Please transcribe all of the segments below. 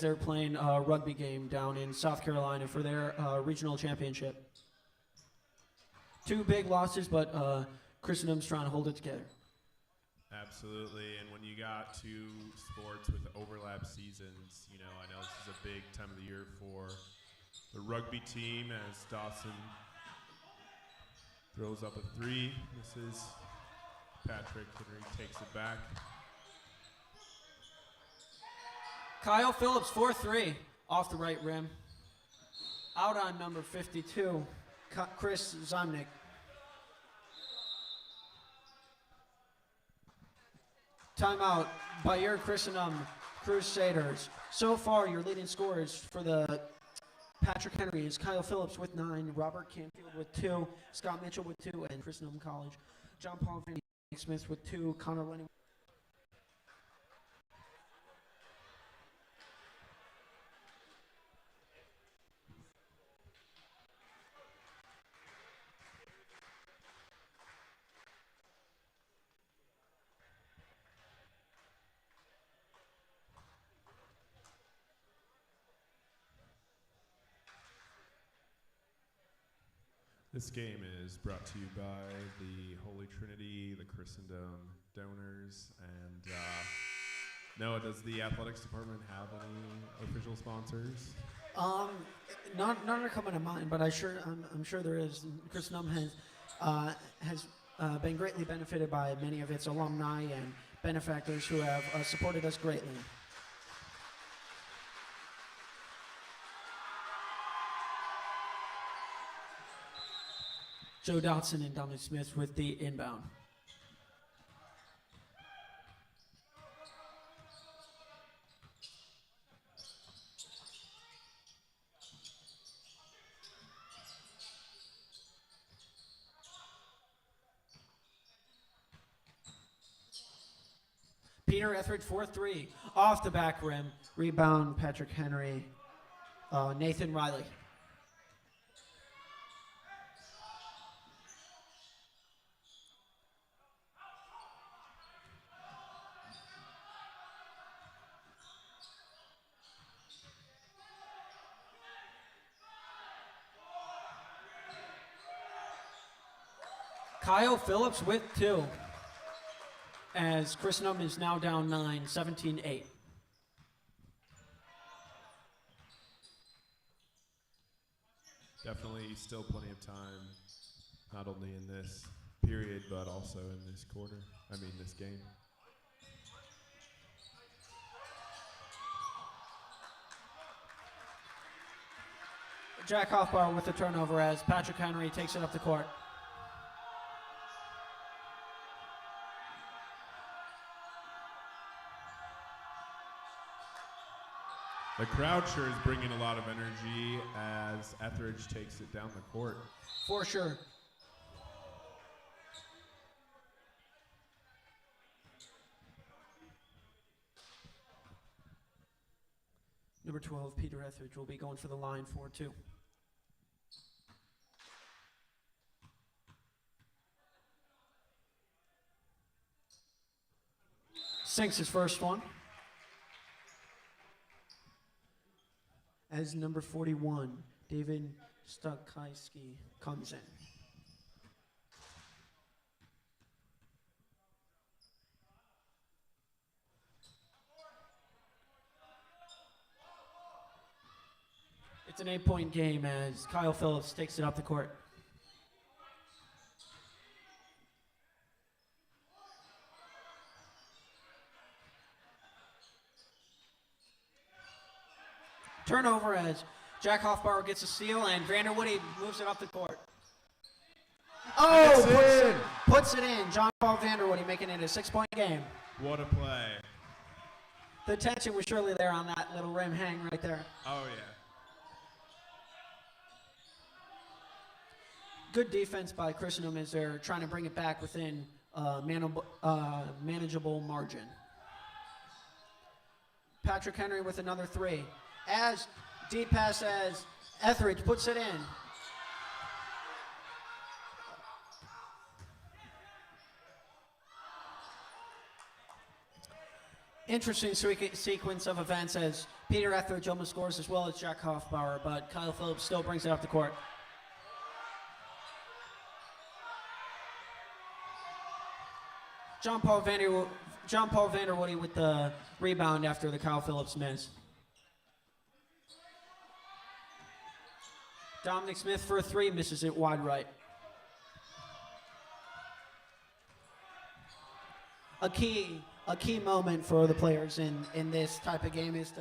they're playing a rugby game down in South Carolina for their regional championship. Two big losses, but Christendom's trying to hold it together. Absolutely, and when you got two sports with overlap seasons, you know, I know this is a big time of the year for the rugby team as Dawson throws up a three. This is Patrick Henry takes it back. Kyle Phillips, 4-3, off the right rim. Out on number 52, Chris Zomnick. Timeout by your Christendom Crusaders. So far, your leading scorers for the Patrick Henry is Kyle Phillips with 9, Robert Canfield with 2, Scott Mitchell with 2, and Christendom College. John Paul Van Smith with 2, Connor Lennon. This game is brought to you by the Holy Trinity, the Christendom donors, and Noah, does the athletics department have any official sponsors? None are coming to mind, but I'm sure there is. Christendom has been greatly benefited by many of its alumni and benefactors who have supported us greatly. Joe Dotson and Dominic Smith with the inbound. Peter Etheridge, 4-3, off the back rim. Rebound, Patrick Henry. Nathan Riley. Kyle Phillips with 2, as Christendom is now down 9, 17-8. Definitely still plenty of time, not only in this period, but also in this this game. Jack Hoffbauer with the turnover as Patrick Henry takes it up the court. The crowd sure is bringing a lot of energy as Etheridge takes it down the court. For sure. Number 12, Peter Etheridge, will be going for the line 4-2. Sinks his first one. As number 41, David Stukajski comes in. It's an 8-point game as Kyle Phillips takes it up the court. Turnover as Jack Hoffbauer gets a steal and Vander Woody moves it up the court. Oh, puts it in. John Paul Vander Woody making it a 6-point game. What a play. The tension was surely there on that little rim hang right there. Oh, yeah. Good defense by Christendom as they're trying to bring it back within manageable margin. Patrick Henry with another 3. As deep pass as Etheridge puts it in. Interesting sequence of events as Peter Etheridge almost scores as well as Jack Hoffbauer, but Kyle Phillips still brings it up the court. John Paul Vanderwoody with the rebound after the Kyle Phillips miss. Dominic Smith for a three, misses it wide right. A key moment for the players in this type of game is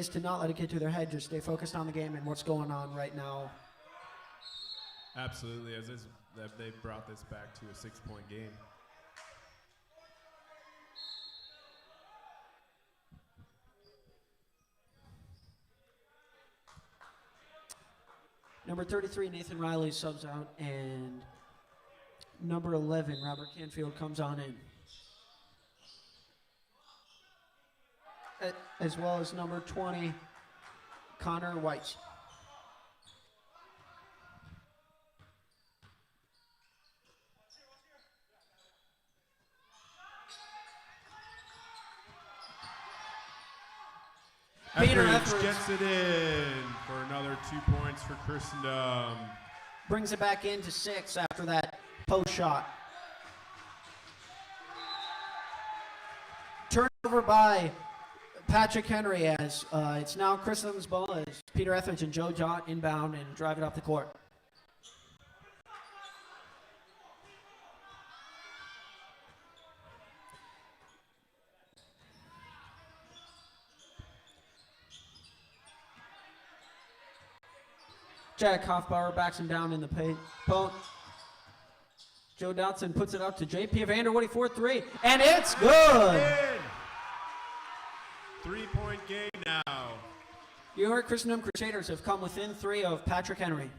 to not let it get to their head, just stay focused on the game and what's going on right now. Absolutely, as they've brought this back to a 6-point game. Number 33, Nathan Riley subs out, and number 11, Robert Canfield comes on in. As well as number 20, Connor White. Peter Etheridge gets it in for another 2 points for Christendom. Brings it back into 6 after that post shot. Turnover by Patrick Henry as it's now Christendom's ball as Peter Etheridge and Joe Jott inbound and drive it up the court. Jack Hoffbauer backs him down in the paint. Joe Dotson puts it up to JP Vanderwoody for 3, and it's good! 3-point game now. Your Christendom Crusaders have come within 3 of Patrick Henry.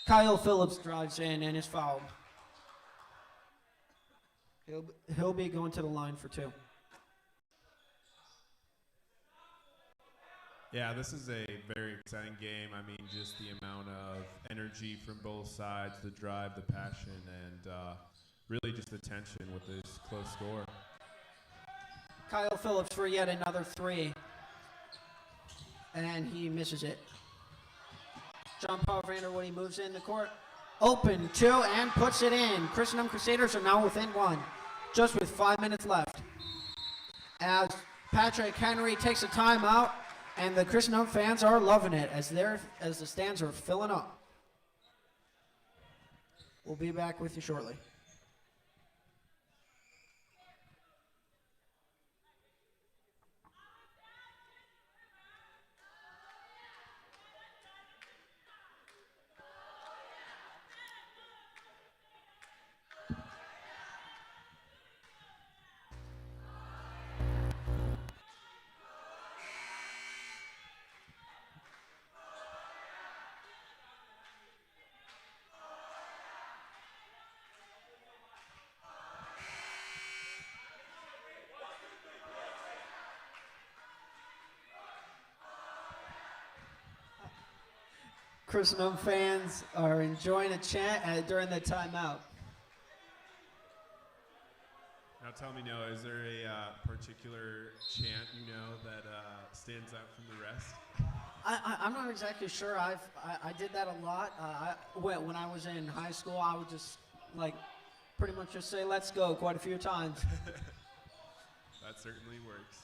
Kyle Phillips drives in and is fouled. He'll be going to the line for 2. Yeah, this is a very exciting game. I mean, just the amount of energy from both sides, the drive, the passion, and really just the tension with this close score. Kyle Phillips for yet another 3, and he misses it. John Paul Vanderwoody moves in the court, open 2, and puts it in. Christendom Crusaders are now within 1, just with 5 minutes left. As Patrick Henry takes a timeout, and the Christendom fans are loving it as the stands are filling up. We'll be back with you shortly. Christendom fans are enjoying a chant during the timeout. Now tell me, Noah, is there a particular chant you know that stands out from the rest? I'm not exactly sure. I did that a lot. When I was in high school, I would just pretty much just say "Let's go" quite a few times. That certainly works.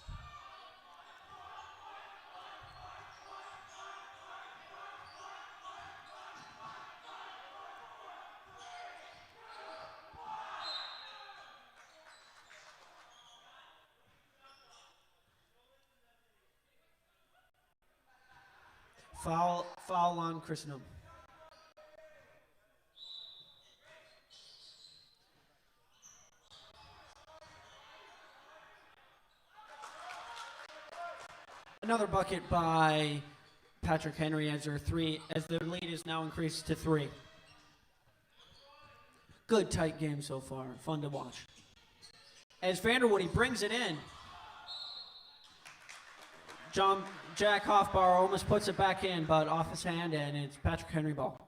Foul on Christendom. Another bucket by Patrick Henry as their lead is now increased to 3. Good tight game so far. Fun to watch. As Vanderwoody brings it in. Jack Hoffbauer almost puts it back in, but off his hand, and it's Patrick Henry ball.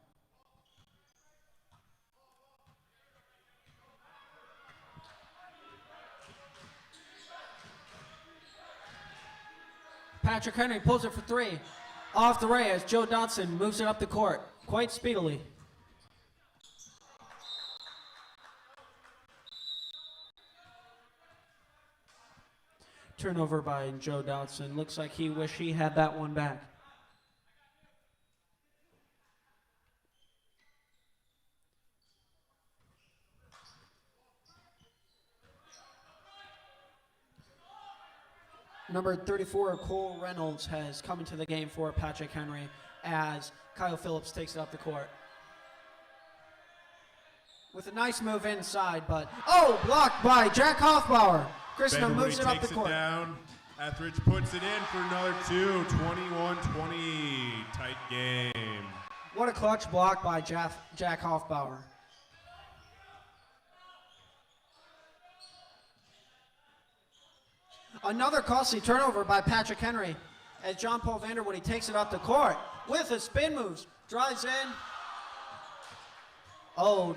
Patrick Henry pulls it for three. Off the ray as Joe Dotson moves it up the court quite speedily. Turnover by Joe Dotson. Looks like he wished he had that one back. Number 34, Cole Reynolds, has come into the game for Patrick Henry as Kyle Phillips takes it up the court. With a nice move inside, but blocked by Jack Hoffbauer. Christendom moves it up the court. Down. Etheridge puts it in for another two. 21-20. Tight game. What a clutch block by Jack Hoffbauer. Another costly turnover by Patrick Henry as John Paul Vanderwoody takes it up the court with a spin moves, drives in.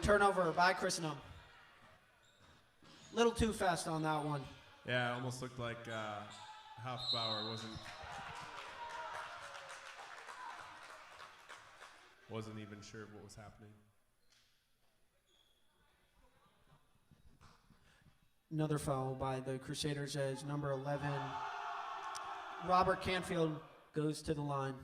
Turnover by Christendom. Little too fast on that one. Yeah, it almost looked like Hoffbauer wasn't even sure what was happening. Another foul by the Crusaders as number 11, Robert Canfield, goes to the line.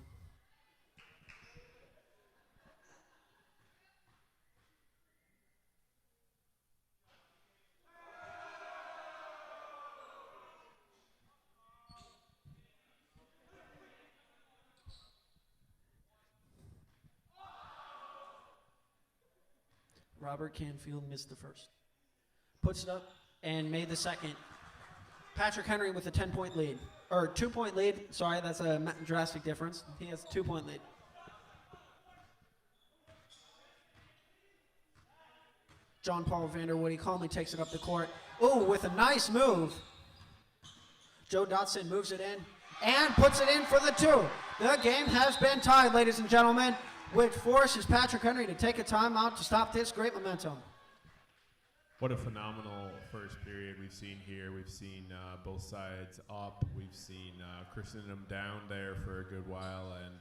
Robert Canfield missed the first. Puts it up and made the second. Patrick Henry with a 10-point lead. Or 2-point lead. Sorry, that's a drastic difference. He has a 2-point lead. John Paul Vanderwoody calmly takes it up the court. With a nice move. Joe Dotson moves it in and puts it in for the two. The game has been tied, ladies and gentlemen, which forces Patrick Henry to take a timeout to stop this great momentum. What a phenomenal first period we've seen here. We've seen both sides up. We've seen Christendom down there for a good while, and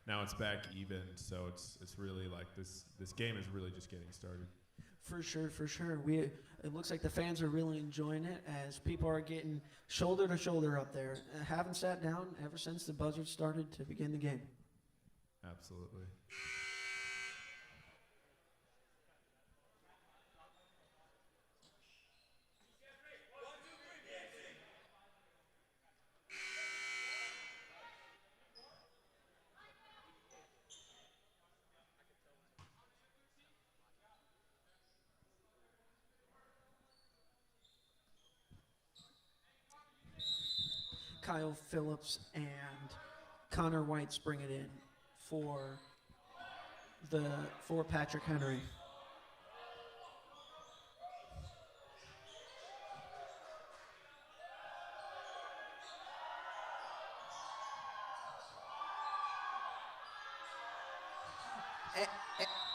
now it's back even. So it's really like this game is really just getting started. For sure. It looks like the fans are really enjoying it as people are getting shoulder to shoulder up there. Haven't sat down ever since the buzzer started to begin the game. Absolutely. Kyle Phillips and Connor Whites bring it in for Patrick Henry.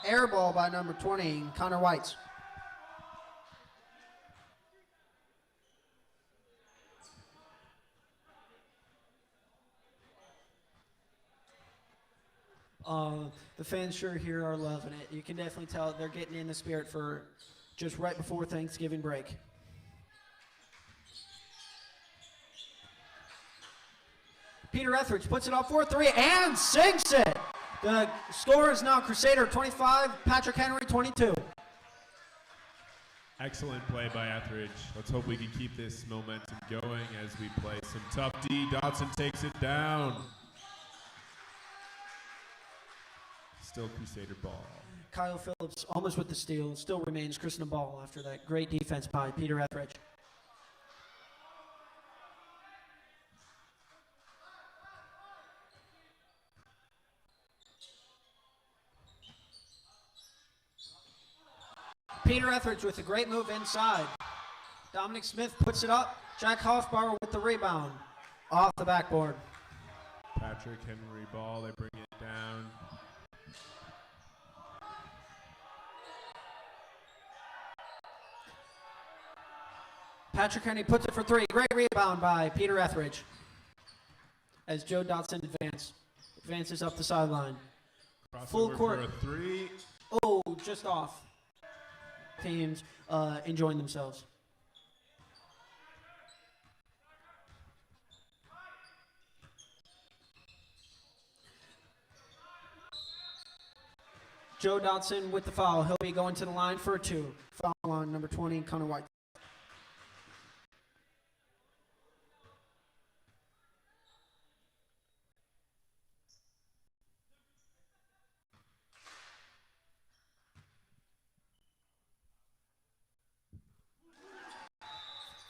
Air ball by number 20, Connor Whites. The fans sure here are loving it. You can definitely tell they're getting in the spirit for just right before Thanksgiving break. Peter Etheridge puts it up 4-3 and sinks it. The score is now Crusader 25, Patrick Henry 22. Excellent play by Etheridge. Let's hope we can keep this momentum going as we play some tough D. Dotson takes it down. Still Crusader ball. Kyle Phillips almost with the steal. Still remains Christendom ball after that great defense by Peter Etheridge. Peter Etheridge with a great move inside. Dominic Smith puts it up. Jack Hoffbauer with the rebound. Off the backboard. Patrick Henry ball. They bring it down. Patrick Henry puts it for three. Great rebound by Peter Etheridge. as Joe Dotson advances up the sideline. Full Crossover court. for a three. Oh, just off. Teams enjoying themselves. Joe Dotson with the foul. He'll be going to the line for a 2. Foul on number 20, Connor White.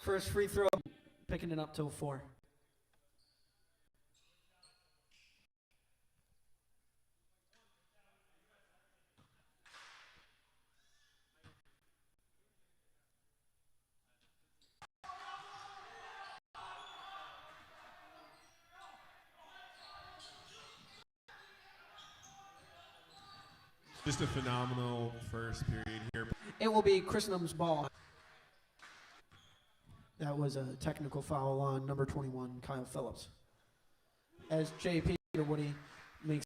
First free throw, picking it up to a 4. Just a phenomenal first period here. It will be Christendom's ball. That was a technical foul on number 21, Kyle Phillips. As J.P. Woody makes.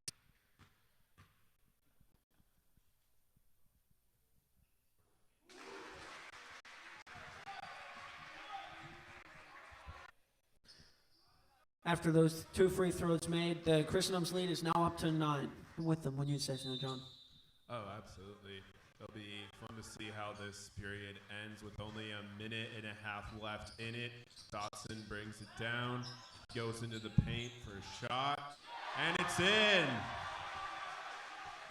After those 2 free throws made, the Christendom's lead is now up to 9. I'm with them when you say so, John. Oh, absolutely. It'll be fun to see how this period ends with only a minute and a half left in it. Dotson brings it down, goes into the paint for a shot, and it's in.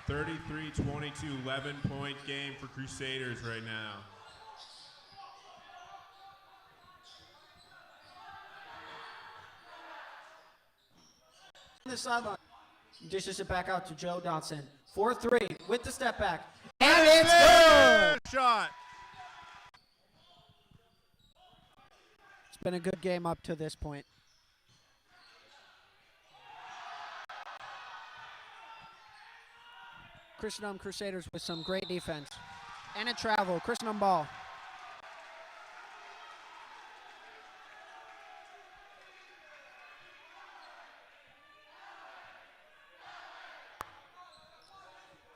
33-22, 11-point game for Crusaders right now. The sideline dishes it back out to Joe Dotson. 4-3 with the step back. And it's good! Shot. It's been a good game up to this point. Christendom Crusaders with some great defense. And a travel. Christendom ball.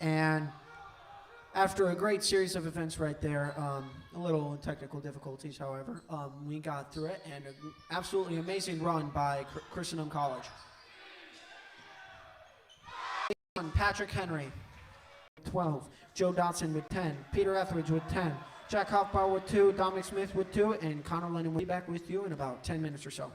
And after a great series of events right there, a little technical difficulties, however, we got through it, and an absolutely amazing run by Christendom College. Patrick Henry, 12. Joe Dotson with 10. Peter Etheridge with 10. Jack Hoffbauer with 2. Dominic Smith with 2. And Connor Lennon will be back with you in about 10 minutes or so.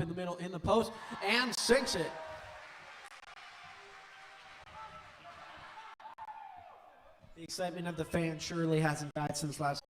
in the middle in the post and sinks it. The excitement of the fans surely hasn't died since last.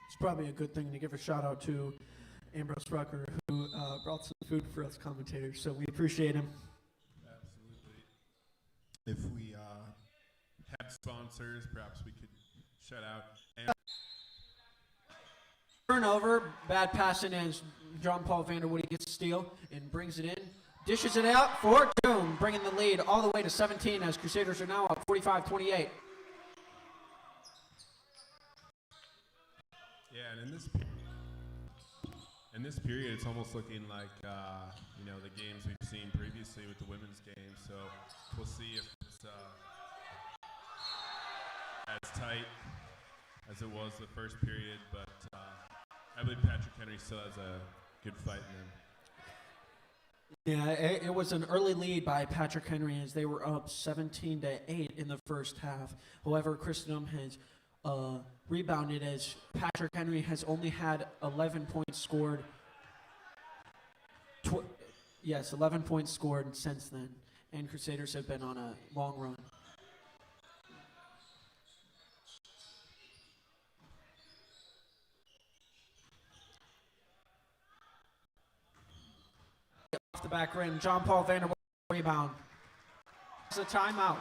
It's probably a good thing to give a shout out to Ambrose Rucker, who brought some food for us commentators, so we appreciate him. Absolutely. If we had sponsors, perhaps we could shout out. And Turnover, bad passing as John Paul Vanderwoody gets a steal and brings it in. Dishes it out for Doom, bringing the lead all the way to 17 as Crusaders are now up 45-28. yeah, and in this period, it's almost looking like the games we've seen previously with the women's game. So we'll see if it's as tight as it was the first period. But I believe Patrick Henry still has a good fight in him. Yeah, it was an early lead by Patrick Henry as they were up 17-8 in the first half. However, Christendom has rebounded as Patrick Henry has only had 11 points scored. 11 points scored since then, and Crusaders have been on a long run. Off the back rim, John Paul Vanderbilt rebound. It's a timeout.